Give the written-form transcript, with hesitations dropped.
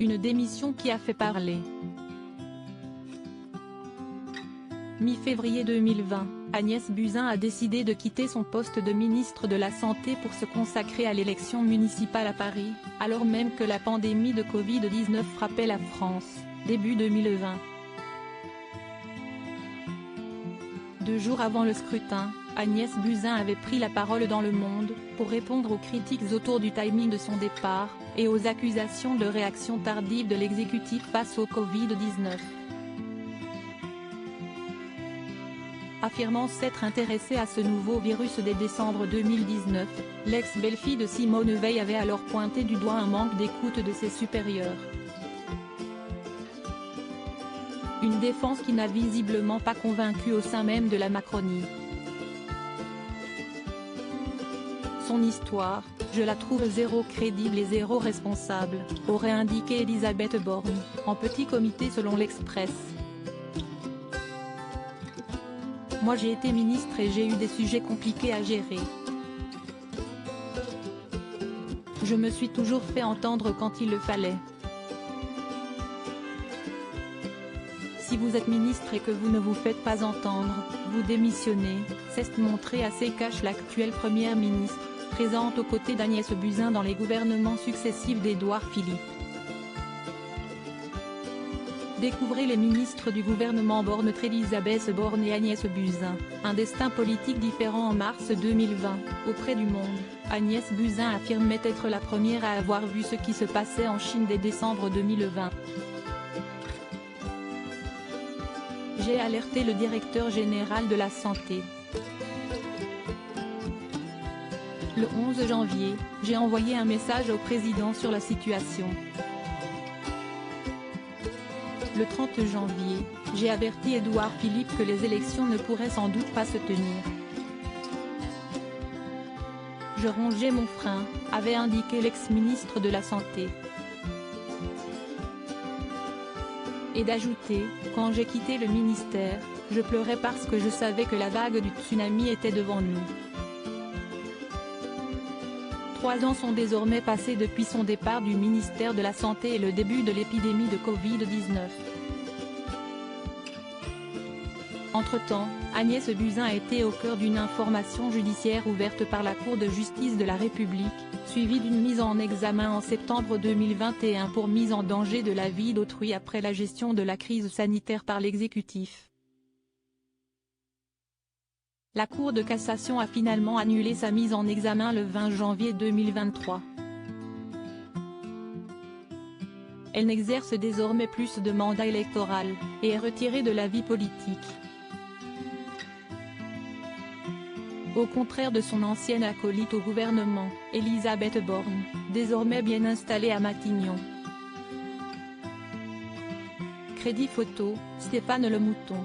Une démission qui a fait parler. Mi-février 2020, Agnès Buzyn a décidé de quitter son poste de ministre de la Santé pour se consacrer à l'élection municipale à Paris, alors même que la pandémie de Covid-19 frappait la France, début 2020. 2 jours avant le scrutin, Agnès Buzyn avait pris la parole dans Le Monde, pour répondre aux critiques autour du timing de son départ, et aux accusations de réaction tardive de l'exécutif face au Covid-19. Affirmant s'être intéressée à ce nouveau virus dès décembre 2019, l'ex-belle-fille de Simone Veil avait alors pointé du doigt un manque d'écoute de ses supérieurs. Une défense qui n'a visiblement pas convaincu au sein même de la Macronie. Son histoire, je la trouve zéro crédible et zéro responsable, aurait indiqué Elisabeth Borne, en petit comité selon l'Express. Moi j'ai été ministre et j'ai eu des sujets compliqués à gérer. Je me suis toujours fait entendre quand il le fallait. Si vous êtes ministre et que vous ne vous faites pas entendre, vous démissionnez, s'est montré assez cash l'actuelle première ministre, présente aux côtés d'Agnès Buzyn dans les gouvernements successifs d'Édouard Philippe. Découvrez les ministres du gouvernement Borne Elisabeth Borne et Agnès Buzyn, un destin politique différent en mars 2020, auprès du Monde, Agnès Buzyn affirmait être la première à avoir vu ce qui se passait en Chine dès décembre 2020. J'ai alerté le directeur général de la santé. Le 11 janvier, j'ai envoyé un message au président sur la situation. Le 30 janvier, j'ai averti Édouard Philippe que les élections ne pourraient sans doute pas se tenir. Je rongeais mon frein, avait indiqué l'ex-ministre de la Santé. Et d'ajouter, quand j'ai quitté le ministère, je pleurais parce que je savais que la vague du tsunami était devant nous. 3 ans sont désormais passés depuis son départ du ministère de la Santé et le début de l'épidémie de Covid-19. Entre-temps, Agnès Buzyn a été au cœur d'une information judiciaire ouverte par la Cour de justice de la République, suivie d'une mise en examen en septembre 2021 pour mise en danger de la vie d'autrui après la gestion de la crise sanitaire par l'exécutif. La Cour de cassation a finalement annulé sa mise en examen le 20 janvier 2023. Elle n'exerce désormais plus de mandat électoral, et est retirée de la vie politique. Au contraire de son ancienne acolyte au gouvernement, Elisabeth Borne, désormais bien installée à Matignon. Crédit photo, Stéphane Le Mouton.